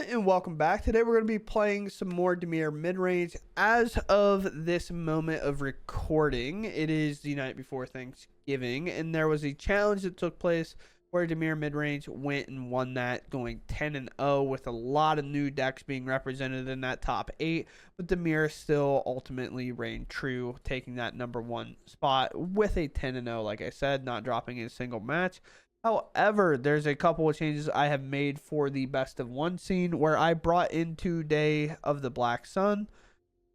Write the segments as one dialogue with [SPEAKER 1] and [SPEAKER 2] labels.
[SPEAKER 1] and welcome back. Today we're going to be playing some more Dimir mid-range. As of this moment of recording, it is the night before Thanksgiving, and there was a challenge that took place where Dimir mid-range went and won that, going 10-0 with a lot of new decks being represented in that top 8, but Dimir still ultimately reigned true, taking that number 1 spot with a 10-0, like I said, not dropping a single match. However, there's a couple of changes I have made for the best of one scene where I brought into Day of the Black Sun.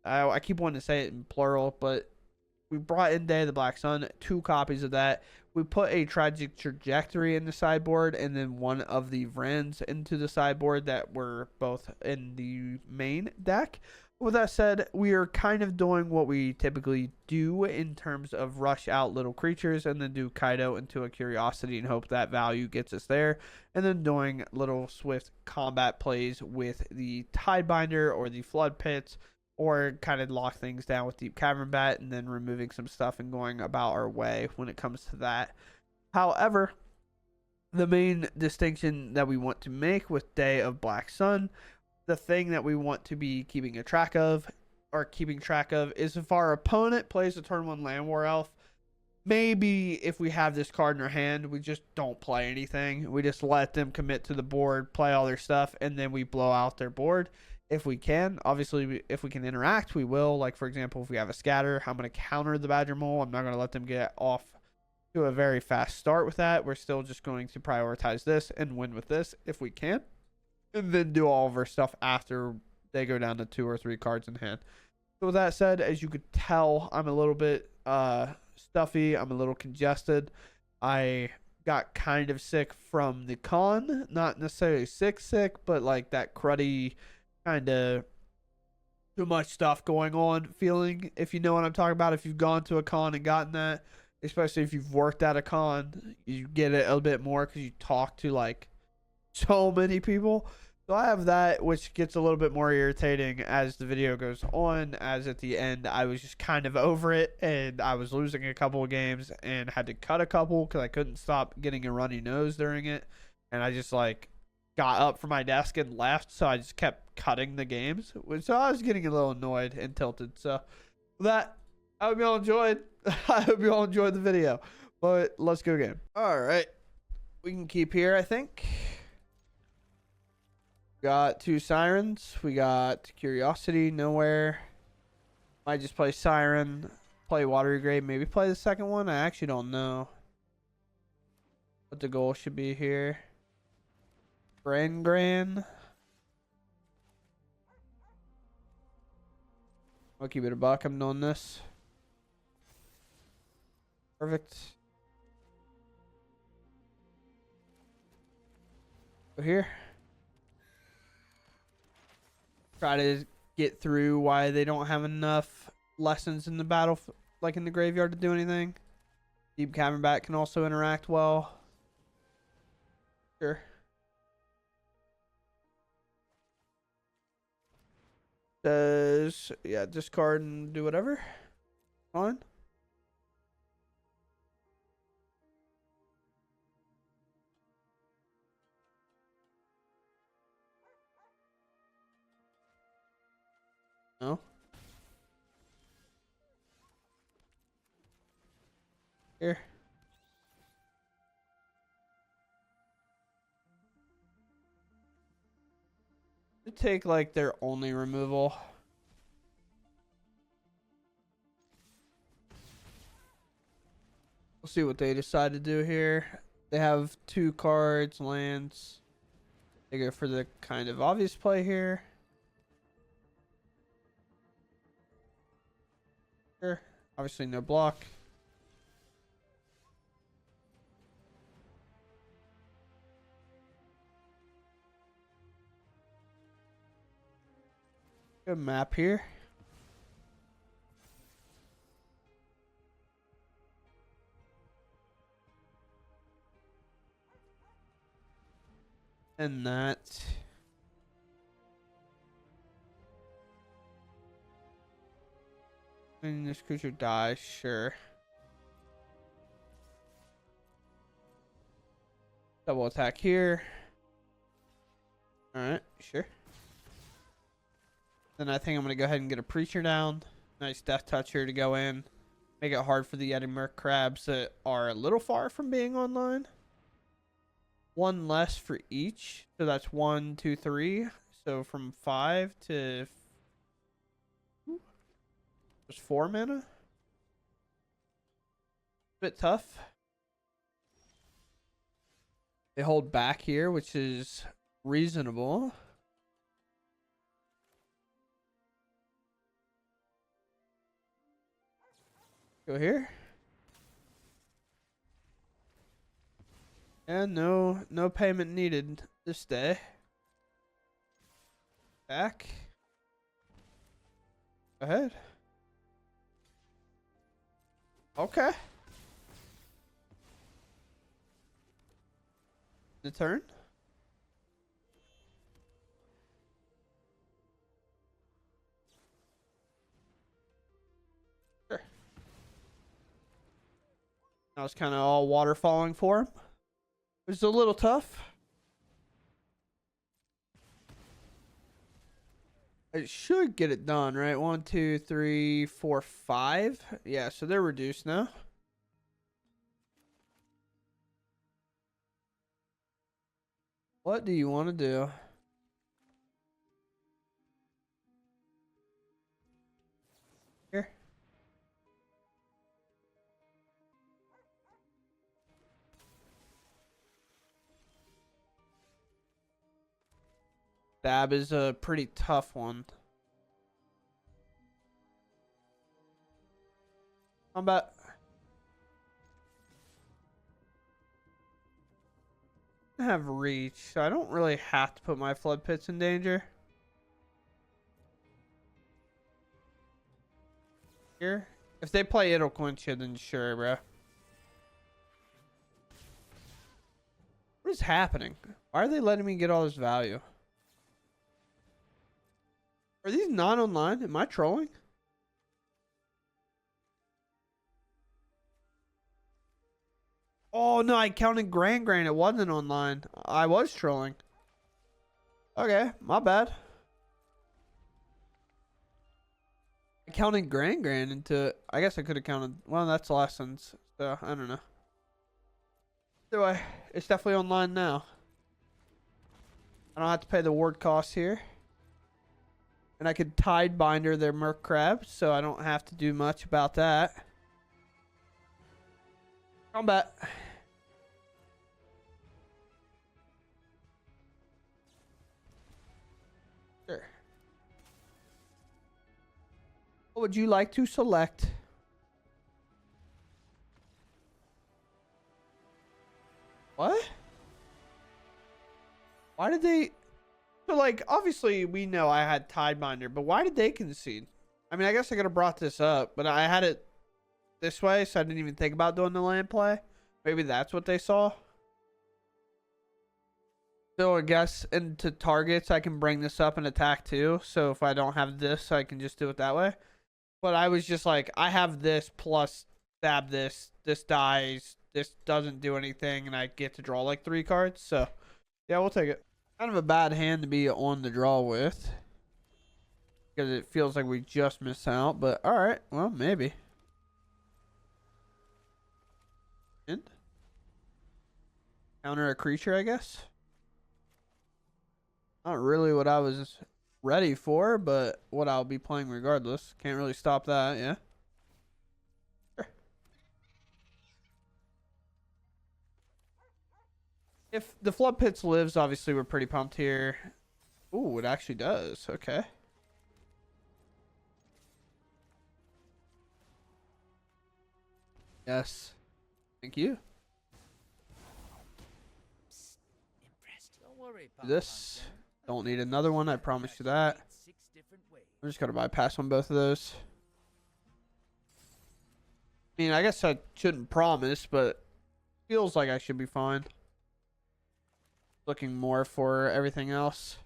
[SPEAKER 1] I keep wanting to say it in plural, but we brought in Day of the Black Sun, 2 copies of that. We put a Tragic Trajectory in the sideboard and then one of the Vrens into the sideboard that were both in the main deck. With that said, we are kind of doing what we typically do in terms of rush out little creatures and then do Kaido into a Curiosity and hope that value gets us there. And then doing little swift combat plays with the Tidebinder or the Flood Pits, or kind of lock things down with Deep Cavern Bat and then removing some stuff and going about our way when it comes to that. However, the main distinction that we want to make with Day of Black Sun, the thing that we want to be keeping track of is if our opponent plays a turn 1 Land War Elf, maybe if we have this card in our hand, we just don't play anything. We just let them commit to the board, play all their stuff, and then we blow out their board if we can. Obviously, if we can interact, we will. Like, for example, if we have a scatter, I'm going to counter the Badger Mole. I'm not going to let them get off to a very fast start with that. We're still just going to prioritize this and win with this if we can, and then do all of our stuff after they go down to 2 or 3 cards in hand. So with that said, as you could tell, I'm a little bit stuffy. I'm a little congested. I got kind of sick from the con. Not necessarily sick, but like that cruddy kind of too much stuff going on feeling, if you know what I'm talking about. If you've gone to a con and gotten that, especially if you've worked at a con, you get it a little bit more because you talk to like so many people. So I have that, which gets a little bit more irritating as the video goes on, as at the end I was just kind of over it and I was losing a couple of games and had to cut a couple because I couldn't stop getting a runny nose during it, and I just like got up from my desk and left, so I just kept cutting the games, so I was getting a little annoyed and tilted. So that, I hope y'all enjoyed. I hope y'all enjoyed the video, but let's go again. All right, we can keep here. I think got 2 Sirens. We got Curiosity nowhere. Might just play Siren, play Watery Grave, maybe play the second one. I actually don't know what the goal should be here. Gran. I'll keep it a buck. I'm doing this. Perfect. Go here. Try to get through why they don't have enough lessons in the battle, like in the graveyard, to do anything. Deep Cavern Bat can also interact well. Sure. Does, yeah, discard and do whatever. Fine. No. Here. They take like their only removal. We'll see what they decide to do here. They have 2 cards, lands. They go for the kind of obvious play here. Sure. Obviously no block. Good map here. And that. And this creature dies, sure. Double attack here. Alright, sure. Then I think I'm going to go ahead and get a Preacher down. Nice Death Touch here to go in. Make it hard for the Yeti Merc crabs that are a little far from being online. One less for each. So that's 1, 2, 3. So from 5 to... There's 4 mana. Bit tough. They hold back here, which is reasonable. Go here. And no payment needed this day. Back. Go ahead. Okay. The turn. Sure. That was kind of all water falling for him. It was a little tough. It should get it done, right? 1, 2, 3, 4, 5. Yeah, so they're reduced now. What do you want to do? Here. Stab is a pretty tough one. Combat. I have reach, so I don't really have to put my flood pits in danger. Here. If they play it'll quench you, then sure, bro. What is happening? Why are they letting me get all this value? Are these not online? Am I trolling? Oh no, I counted Grand. It wasn't online. I was trolling. Okay, my bad. I counted Grand into... I guess I could have counted... Well, that's lessons. So, I don't know. Either way, it's definitely online now. I don't have to pay the ward costs here. And I could Tide Binder their Merc Crabs, so I don't have to do much about that. Combat. Sure. What would you like to select? What? Why did they... So, like, obviously, we know I had Tide Binder, but why did they concede? I mean, I guess I could have brought this up, but I had it this way, so I didn't even think about doing the land play. Maybe that's what they saw. So, I guess into targets, I can bring this up and attack too. So, if I don't have this, I can just do it that way. But I was just like, I have this plus stab this. This dies. This doesn't do anything, and I get to draw like 3 cards. So, yeah, we'll take it. Kind of a bad hand to be on the draw with, because it feels like we just missed out, but alright, well, maybe. And counter a creature, I guess. Not really what I was ready for, but what I'll be playing regardless. Can't really stop that, yeah. Sure. If the Flood Pits lives, obviously we're pretty pumped here. Ooh, it actually does. Okay. Yes. Thank you. This. Don't need another one, I promise you that. I'm just gonna bypass on both of those. I mean, I guess I shouldn't promise, but feels like I should be fine. Looking more for everything else.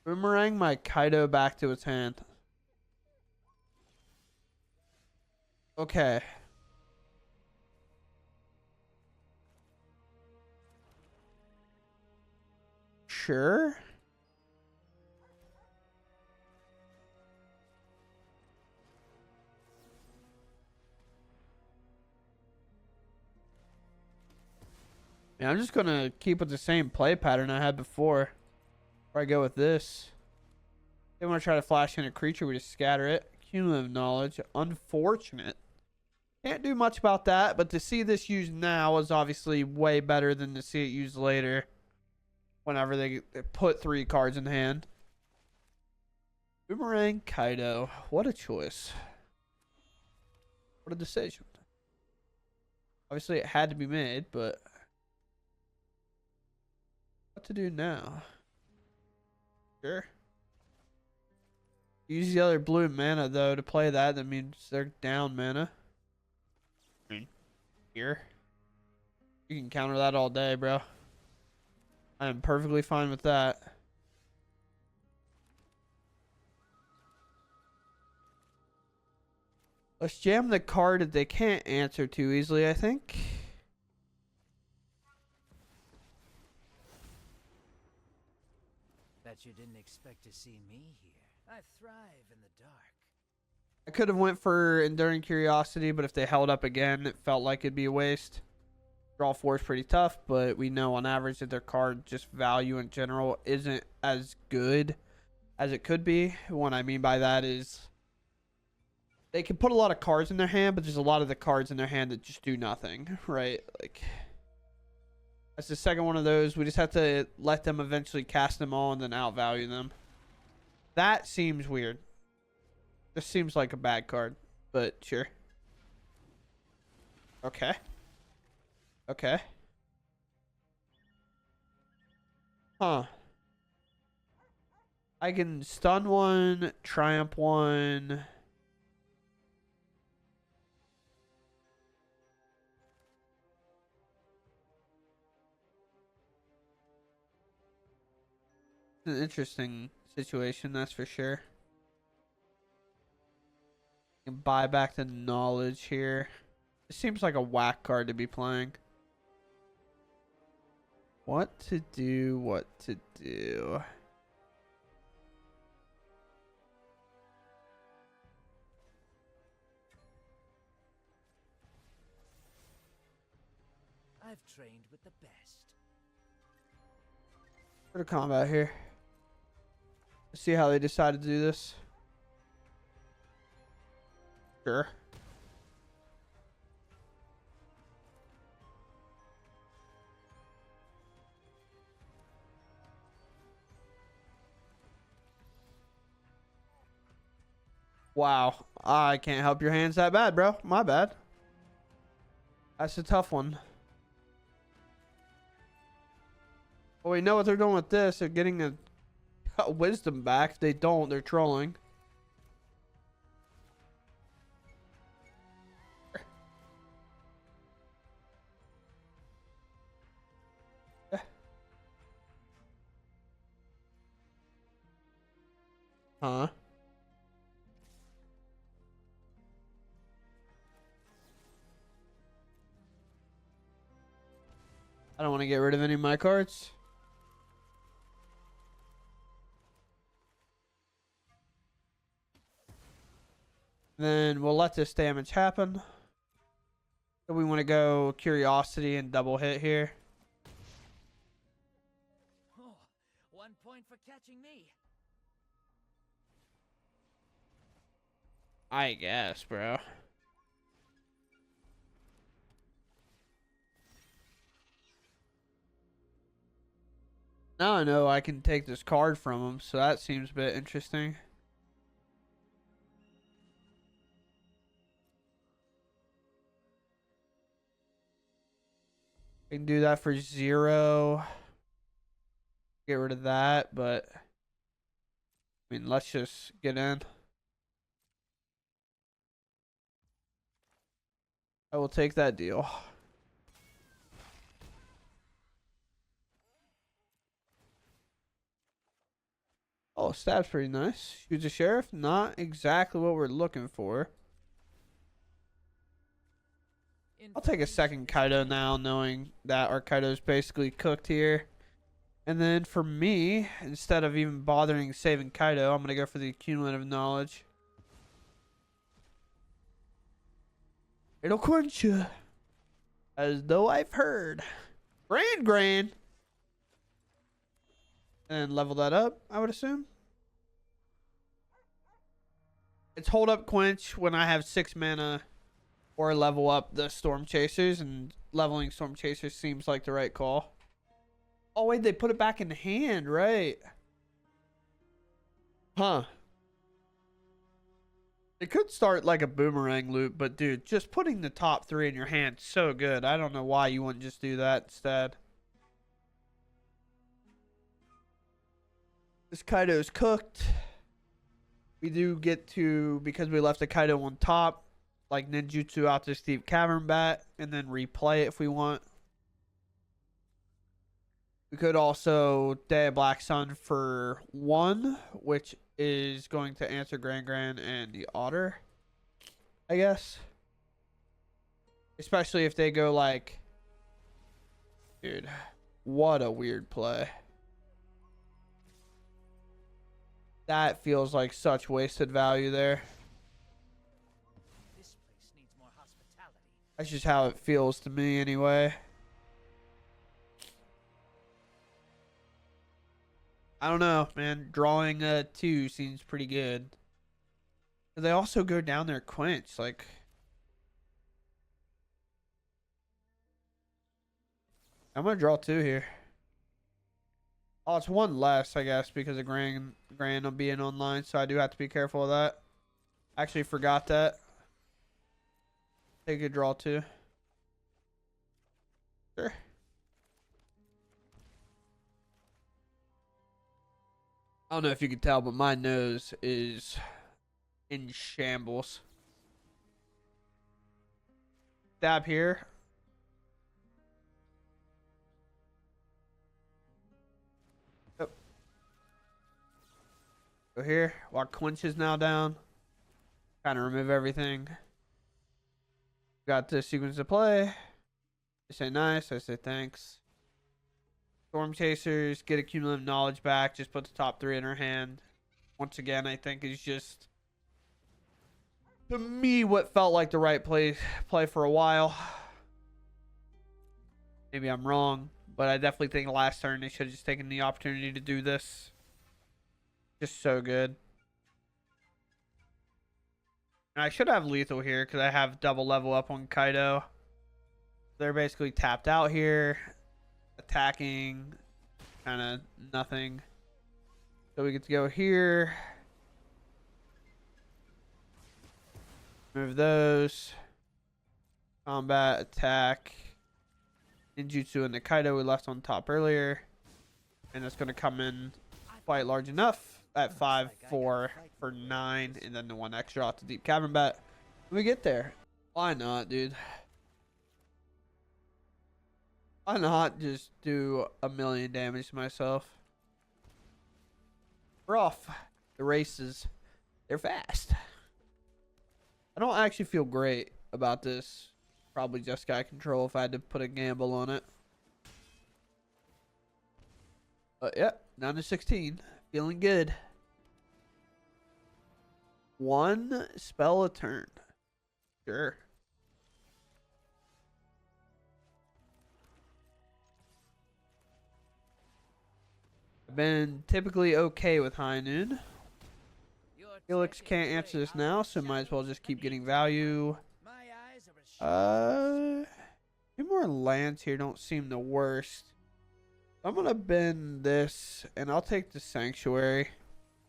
[SPEAKER 1] Boomerang my Kaido back to its hand. Okay. Sure. Yeah, I'm just gonna keep with the same play pattern I had before. Where I go with this. They want to try to flash in a creature, we just scatter it. Cumulative knowledge. Unfortunate. Can't do much about that, but to see this used now is obviously way better than to see it used later. Whenever they put 3 cards in hand. Boomerang Kaido. What a choice. What a decision. Obviously it had to be made, but what to do now? Sure. Use the other blue mana though to play that. That means they're down mana. Here. You can counter that all day, bro. I am perfectly fine with that. Let's jam the card that they can't answer too easily, I think.
[SPEAKER 2] Bet you didn't expect to see me here. I thrive in the dark.
[SPEAKER 1] I could have went for Enduring Curiosity, but if they held up again, it felt like it'd be a waste. Draw 4 is pretty tough, but we know on average that their card just value in general isn't as good as it could be. What I mean by that is they can put a lot of cards in their hand, but there's a lot of the cards in their hand that just do nothing, right? Like, that's the second one of those. We just have to let them eventually cast them all and then outvalue them. That seems weird. This seems like a bad card, but sure. Okay. Okay. Huh. I can stun one, triumph one. An interesting situation, that's for sure. Can buy back the knowledge here. It seems like a whack card to be playing. What to do, what to do.
[SPEAKER 2] I've trained with the best.
[SPEAKER 1] Go to combat here. Let's see how they decided to do this. Sure. Wow. I can't help your hands that bad, bro. My bad. That's a tough one. Well, we know what they're doing with this. They're getting a wisdom back. If they don't, they're trolling. Huh? I don't want to get rid of any of my cards. Then we'll let this damage happen. So we want to go Curiosity and double hit here.
[SPEAKER 2] Oh, 1 point for catching me.
[SPEAKER 1] I guess, bro. Now I know I can take this card from him, so that seems a bit interesting. I can do that for 0. Get rid of that, but I mean, let's just get in. I will take that deal. Oh, stab's pretty nice. Shoots a sheriff. Not exactly what we're looking for. I'll take a second Kaido now, knowing that our Kaido's basically cooked here. And then for me, instead of even bothering saving Kaido, I'm going to go for the cumulative knowledge. It'll quench you. As though I've heard. Grand. And level that up, I would assume. It's hold up quench when I have 6 mana or level up the Storm Chasers, and leveling Storm Chasers seems like the right call. Oh, wait, they put it back in hand, right? Huh. It could start like a boomerang loop, but dude, just putting the top 3 in your hand so good. I don't know why you wouldn't just do that instead. This Kaido's cooked. We do get to, because we left the Kaido on top, like ninjutsu out this deep cavern bat and then replay it if we want. We could also Day of Black Sun for 1, which is going to answer Gran and the Otter, I guess. Especially if they go like, dude, what a weird play. That feels like such wasted value there.
[SPEAKER 2] This place needs more hospitality.
[SPEAKER 1] That's just how it feels to me anyway. I don't know, man. Drawing a 2 seems pretty good. But they also go down their quench. Like, I'm going to draw 2 here. Oh, it's 1 less, I guess, because of Gran being online. So I do have to be careful of that. Actually forgot that. Take a draw 2. Sure. I don't know if you can tell, but my nose is in shambles. Stab here. Yep. Go here. While quench is now down. Kind of remove everything. Got the sequence to play. They say nice. I say thanks. Storm Chasers, get a cumulative knowledge back. Just put the top 3 in her hand. Once again, I think is just, to me, what felt like the right play for a while. Maybe I'm wrong, but I definitely think last turn they should have just taken the opportunity to do this. Just so good. And I should have lethal here because I have double level up on Kaido. They're basically tapped out here. Attacking, kind of nothing. So we get to go here. Move those. Combat, attack. Ninjutsu and the Kaido we left on top earlier. And it's going to come in quite large enough at 5-4 for 9. And then the 1 extra off the deep cavern bat. When we get there. Why not, dude? Why not just do 1,000,000 damage to myself? We're off. The races, they're fast. I don't actually feel great about this. Probably just got control if I had to put a gamble on it. But yeah, down to 16. Feeling good. 1 spell a turn. Sure. Been typically okay with High Noon. Felix can't answer this now, so might as well just keep getting value. 2 more lands here don't seem the worst. I'm gonna bend this, and I'll take the Sanctuary.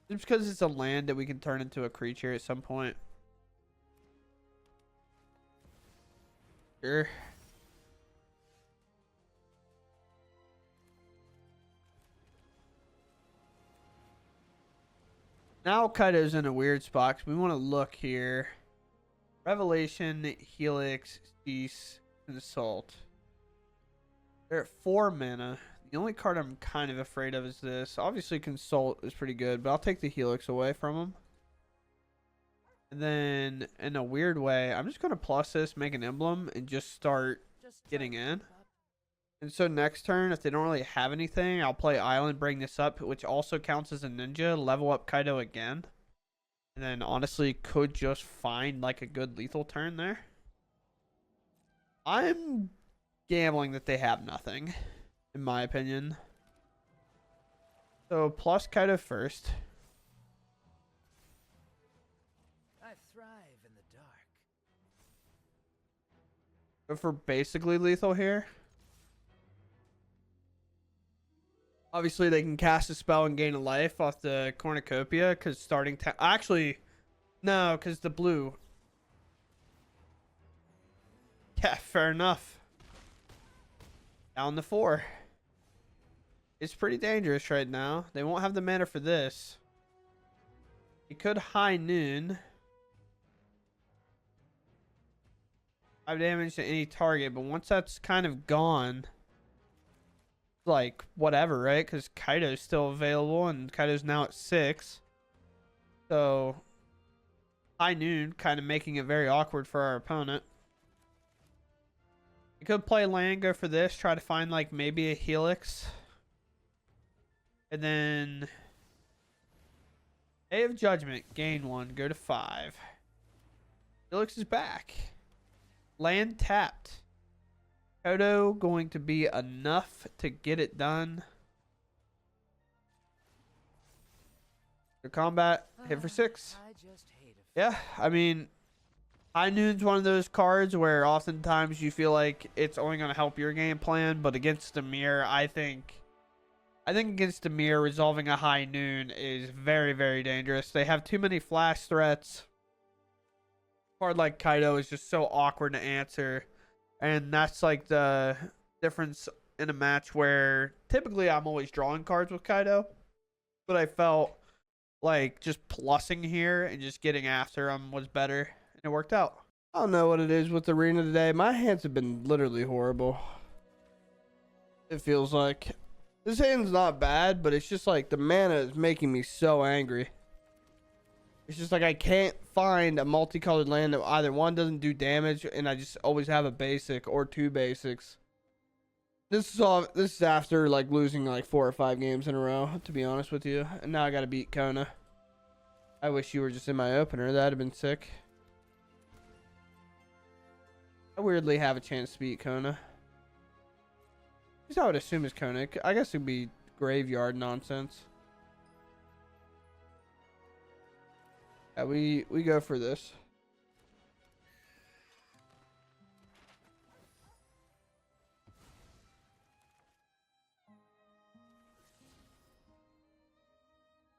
[SPEAKER 1] Just because it's a land that we can turn into a creature at some point. Sure. Now Kaido's in a weird spot. We want to look here. Revelation, Helix, Cease, Consult. They're at 4 mana. The only card I'm kind of afraid of is this. Obviously, Consult is pretty good, but I'll take the Helix away from them. And then, in a weird way, I'm just going to plus this, make an emblem, and just start getting in. And so next turn, if they don't really have anything, I'll play Island, bring this up, which also counts as a ninja, level up Kaido again. And then honestly could just find like a good lethal turn there. I'm gambling that they have nothing, in my opinion. So plus Kaido first.
[SPEAKER 2] I thrive in the dark.
[SPEAKER 1] Go for basically lethal here. Obviously, they can cast a spell and gain a life off the cornucopia because starting actually, no, because the blue. Yeah, fair enough. Down to 4. It's pretty dangerous right now. They won't have the mana for this. You could high noon. 5 damage to any target, but once that's kind of gone, like whatever, right? Because Kaido's still available and Kaido's now at 6. So high noon kind of making it very awkward for our opponent. You could play land, go for this, try to find like maybe a Helix. And then Day of Judgment, gain 1, go to 5. Helix is back. Land tapped. Kodo going to be enough to get it done. The combat, hit for 6.
[SPEAKER 2] I just hate it.
[SPEAKER 1] Yeah, I mean, High Noon's one of those cards where oftentimes you feel like it's only going to help your game plan, but against Dimir, I think against Dimir, resolving a High Noon is very, very dangerous. They have too many flash threats. A card like Kaido is just so awkward to answer. And that's like the difference in a match where typically I'm always drawing cards with Kaido. But I felt like just plussing here and just getting after him was better. And it worked out.
[SPEAKER 3] I don't know what it is with Arena today. My hands have been literally horrible. It feels like. This hand's not bad, but it's just like the mana is making me so angry. It's just like I can't find a multicolored land that either one doesn't do damage and I just always have a basic or 2 basics. This is after like losing like 4 or 5 games in a row, to be honest with you. And now I gotta beat Kona. I wish you were just in my opener. That'd have been sick. I weirdly have a chance to beat Kona. At least I would assume it's Kona. I guess it'd be graveyard nonsense. Yeah, we go for this.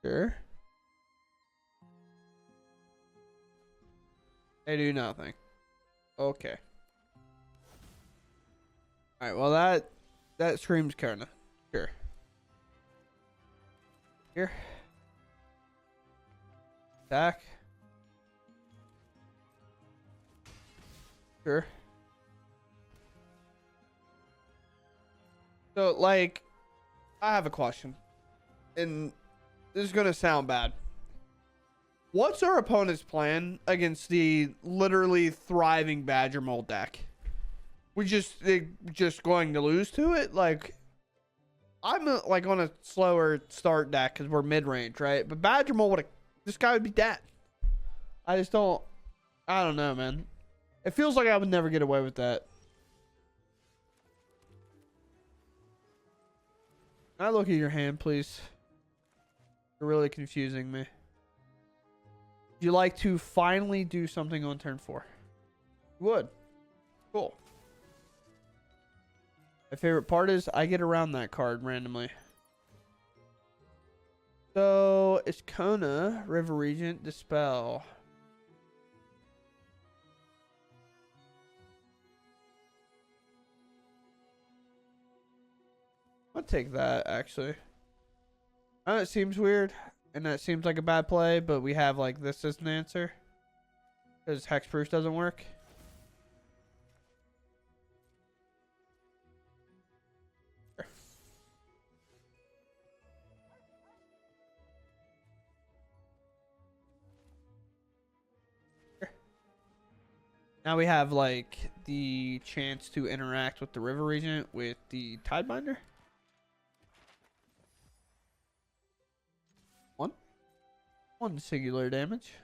[SPEAKER 3] Sure. They do nothing. Okay. Alright, well that screams Kona. Sure. Here. Attack. Sure. So, like, I have a question. And this is going to sound bad. What's our opponent's plan against the literally thriving Badger Mold deck? They just going to lose to it? Like, I'm like on a slower start deck because we're mid-range, right? But Badger Mold this guy would be dead. I don't know, man. It feels like I would never get away with that. Can I look at your hand, please? You're really confusing me. Would you like to finally do something on turn 4? You would. Cool. My favorite part is I get around that card randomly. So it's Kona, River Regent, Dispel. I'll take that, actually. I know it seems weird, and that seems like a bad play, but we have like this as an answer. Because Hexproof doesn't work. Now we have like the chance to interact with the River Regent with the Tidebinder. One singular damage.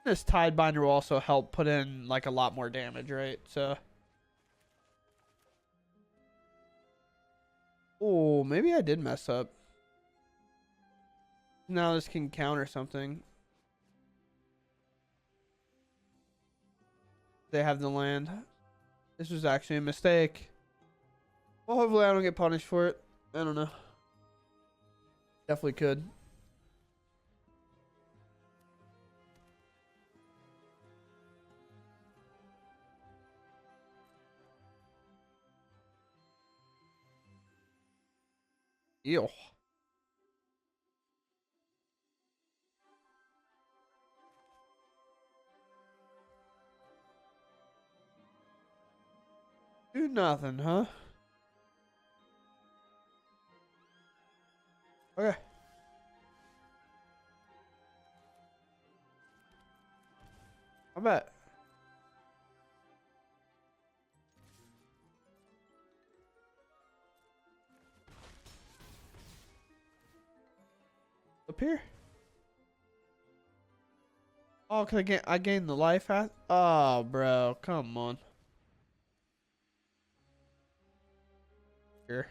[SPEAKER 3] This Tidebinder will also help put in like a lot more damage, right? So
[SPEAKER 1] Oh, maybe I did mess up. Now this can counter something. They have the land. This was actually a mistake. Well, hopefully I don't get punished for it. I don't know. Definitely could. Ew. Do nothing, huh? Okay. I bet. Up here? Oh, can I gain the life hat? Oh, bro, come on. Here.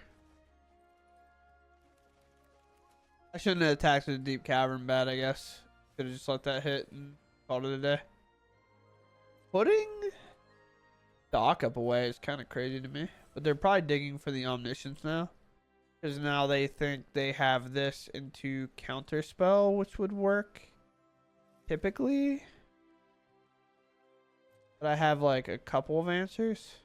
[SPEAKER 1] I shouldn't have attacked with a deep cavern bat, I guess. Could have just let that hit and called it a day. Putting Dock up away is kind of crazy to me. But they're probably digging for the omniscience now. Because now they think they have this into counterspell, which would work typically. But I have like a couple of answers.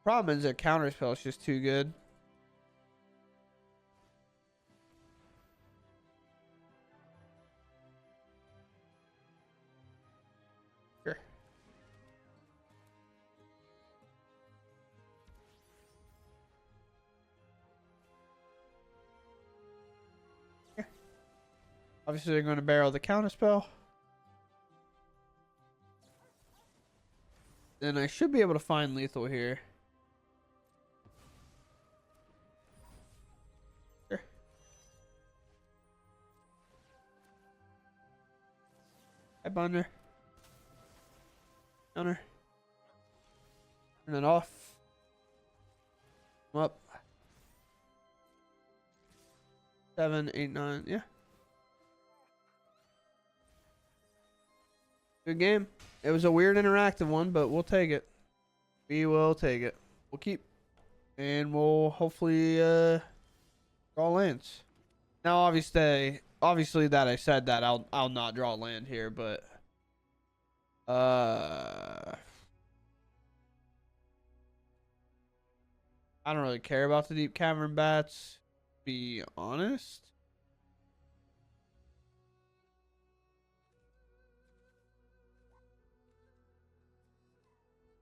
[SPEAKER 1] Problem is their counterspell is just too good. Sure. Yeah. Obviously they're going to barrel the counterspell. Then I should be able to find lethal here. Sure. Hi, Bunder. Counter. Turn it off. Come up. 7, 8, 9. Yeah. Good game. It was a weird interactive one, but we'll take it. We will take it. We'll keep. And we'll hopefully draw lands. Now obviously that I said that I'll not draw land here, but I don't really care about the deep cavern bats, to be honest.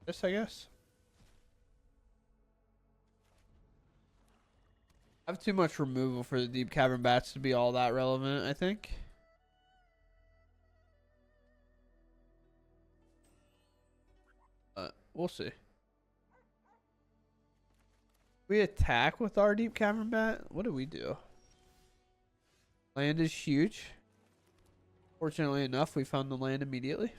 [SPEAKER 1] This, I guess. I have too much removal for the deep cavern bats to be all that relevant, I think. We'll see. We attack with our deep cavern bat? What do we do? Land is huge. Fortunately enough, we found the land immediately.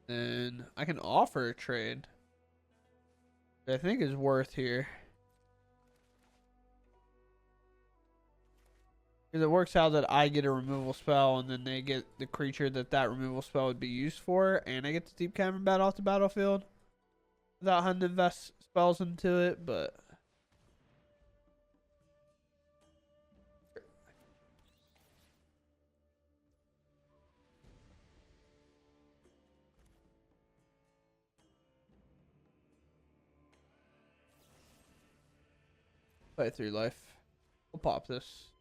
[SPEAKER 1] Then I can offer a trade that I think is worth here. Because it works out that I get a removal spell and then they get the creature that removal spell would be used for, and I get the deep cavern bat off the battlefield without having to invest spells into it, but play 3 life. We'll pop this.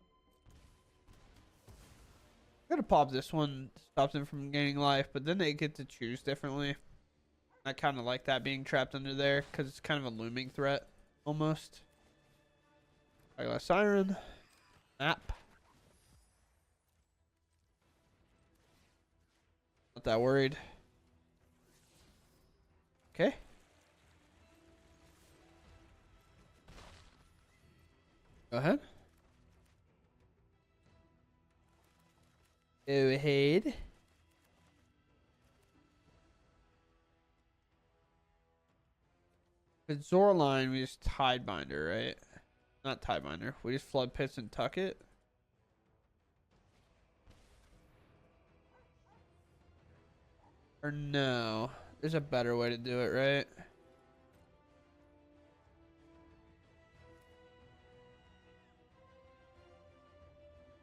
[SPEAKER 1] I'm gonna pop this one, stops them from gaining life, but then they get to choose differently. I kind of like that being trapped under there because it's kind of a looming threat almost. I got a siren. Map. Not that worried. Okay. Go ahead. Go ahead. With Zorline, we just Tidebinder, right? Not Tidebinder. We just Flood Pits and tuck it. Or no. There's a better way to do it, right?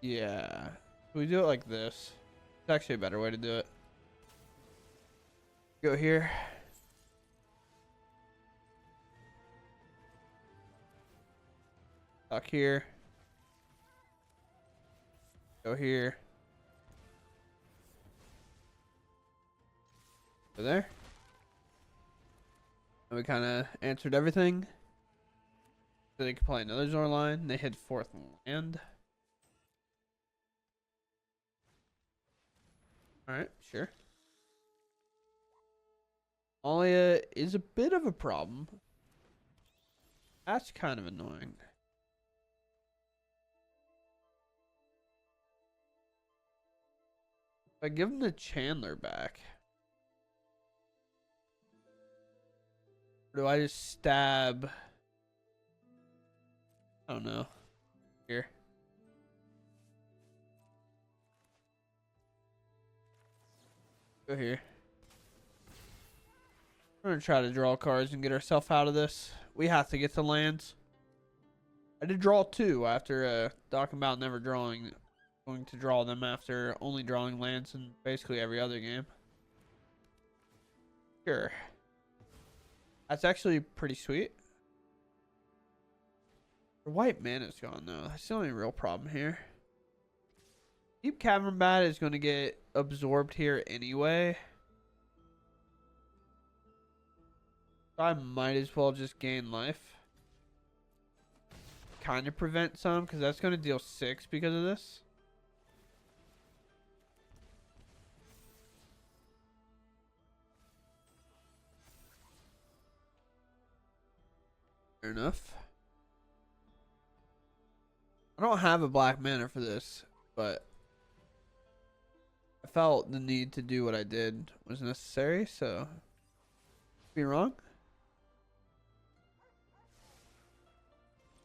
[SPEAKER 1] Yeah. We do it like this. It's actually a better way to do it. Go here. Tuck here. Go here. Go there. And we kind of answered everything. So they could play another Zor line. They hit 4th land. Alright, sure. Alia is a bit of a problem. That's kind of annoying. If I give him the Chandler back, or do I just stab? I don't know. Here. Go here. We're gonna try to draw cards and get ourselves out of this. We have to get to lands. I did draw 2 after talking about never drawing. Going to draw them after only drawing lands in basically every other game. Sure. That's actually pretty sweet. The white mana's gone though. That's the only real problem here. Deep Cavern Bat is going to get absorbed here anyway. I might as well just gain life. Kind of prevent some, because that's going to deal 6 because of this. Fair enough. I don't have a black mana for this, but I felt the need to do what I did was necessary, so be wrong.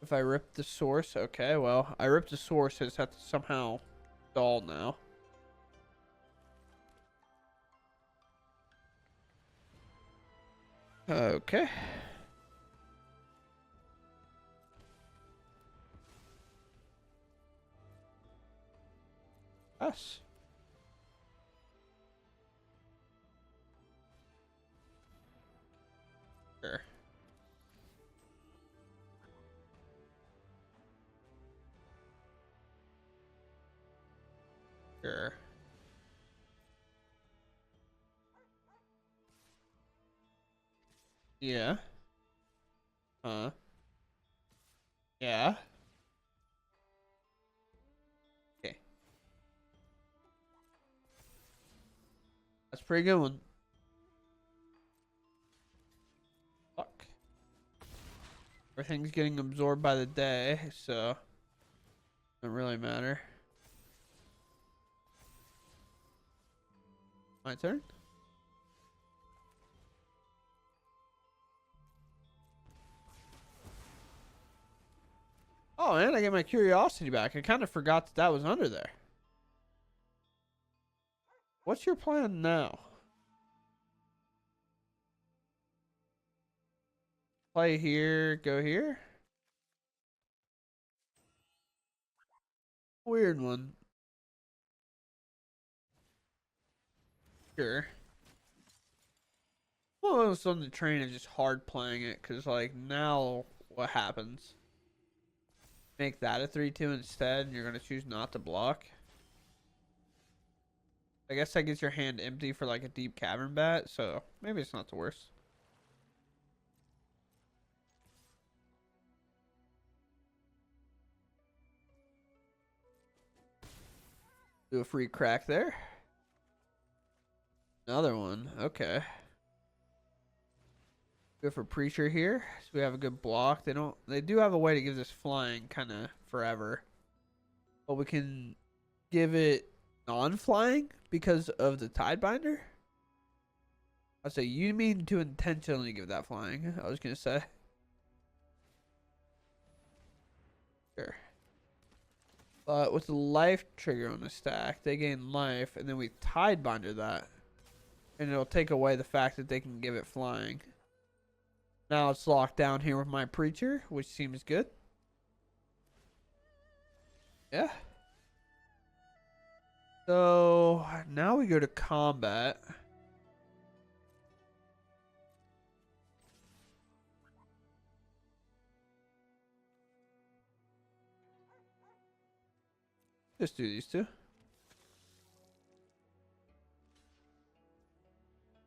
[SPEAKER 1] If I rip the source, okay, well, I ripped the source, I just have to somehow stall now. Okay. Us. Sure. Sure. Yeah. Yeah. Okay. That's a pretty good one. Fuck. Everything's getting absorbed by the day, so doesn't really matter. My turn? Oh man, I get my curiosity back. I kind of forgot that that was under there. What's your plan now? Play here, go here? Weird one. Sure. Well, it was on the train and just hard playing it, because, like, now what happens? Make that a 3-2 instead, and you're going to choose not to block? I guess that gets your hand empty for, like, a Deep Cavern Bat, so maybe it's not the worst. Do a free crack there. Another one. Okay. Go for Preacher here. So we have a good block. They do have a way to give this flying kind of forever. But we can give it non-flying because of the Tidebinder? I say you mean to intentionally give that flying. I was gonna say. Sure. But with the life trigger on the stack, they gain life, and then we Tidebinder that. And it'll take away the fact that they can give it flying. Now it's locked down here with my Preacher, which seems good. Yeah. So now we go to combat. Just do these two.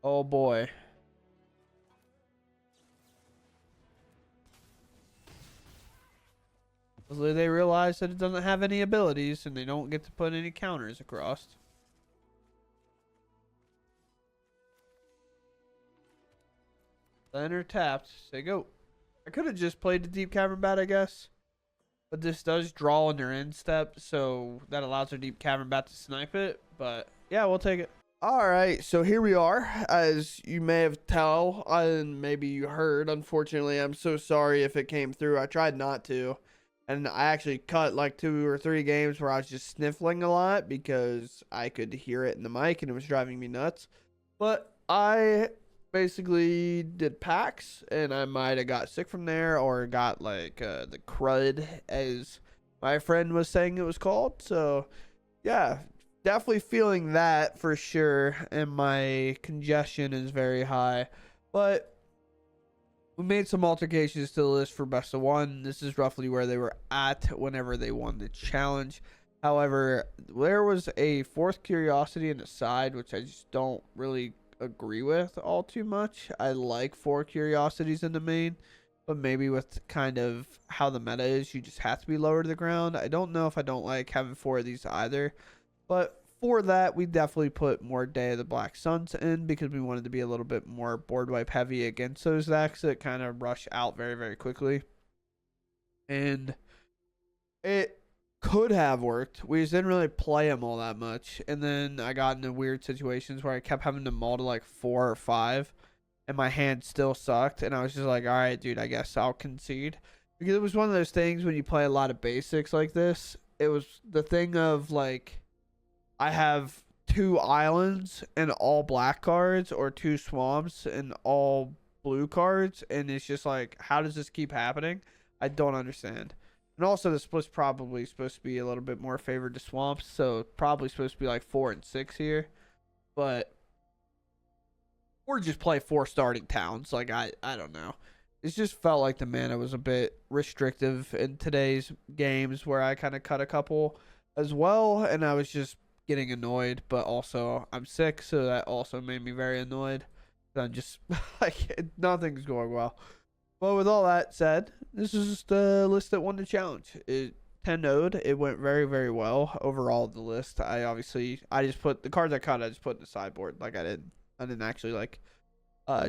[SPEAKER 1] Oh boy. Hopefully they realize that it doesn't have any abilities and they don't get to put any counters across. Center tapped. Say go. I could have just played the Deep Cavern Bat, I guess. But this does draw on their end step, so that allows their Deep Cavern Bat to snipe it. But yeah, we'll take it. All right, so here we are. As you may have tell, and maybe you heard, unfortunately, I'm so sorry if it came through. I tried not to. And I actually cut like 2 or 3 games where I was just sniffling a lot because I could hear it in the mic and it was driving me nuts. But I basically did packs and I might have got sick from there or got like the crud, as my friend was saying it was called. So yeah, definitely feeling that for sure, and my congestion is very high. But we made some altercations to the list for best of 1. This is roughly where they were at whenever they won the challenge. However, there was a 4th curiosity in the side, which I just don't really agree with all too much. I like 4 curiosities in the main, but maybe with kind of how the meta is, you just have to be lower to the ground. I don't know if I don't like having 4 of these either, but for that, we definitely put more Day of the Black Suns in because we wanted to be a little bit more board wipe heavy against those decks that kind of rush out very, very quickly. And it could have worked. We just didn't really play them all that much. And then I got into weird situations where I kept having to mull to like 4 or 5, and my hand still sucked. And I was just like, all right, dude, I guess I'll concede. Because it was one of those things when you play a lot of basics like this, it was the thing of like, I have 2 islands and all black cards, or 2 swamps and all blue cards, and it's just like, how does this keep happening? I don't understand. And also the split's probably supposed to be a little bit more favored to swamps, so probably supposed to be like 4 and 6 here. But or just play 4 starting towns. Like I don't know. It just felt like the mana was a bit restrictive in today's games, where I kind of cut a couple as well, and I was just getting annoyed. But also I'm sick, so that also made me very annoyed. I'm just like, nothing's going well. But with all that said, this is just the list that won the challenge. It 10-0'd. It went very, very well overall. The list, I just put the cards I cut, I just put in the sideboard. Like I didn't actually like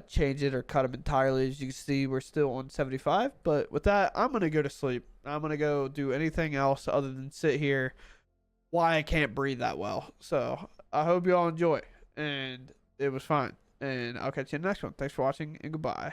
[SPEAKER 1] change it or cut them entirely. As you can see, we're still on 75. But with that, I'm gonna go to sleep. I'm gonna go do anything else other than sit here. Why I can't breathe that well. So I hope you all enjoy, and it was fun. And I'll catch you in the next one. Thanks for watching, and goodbye.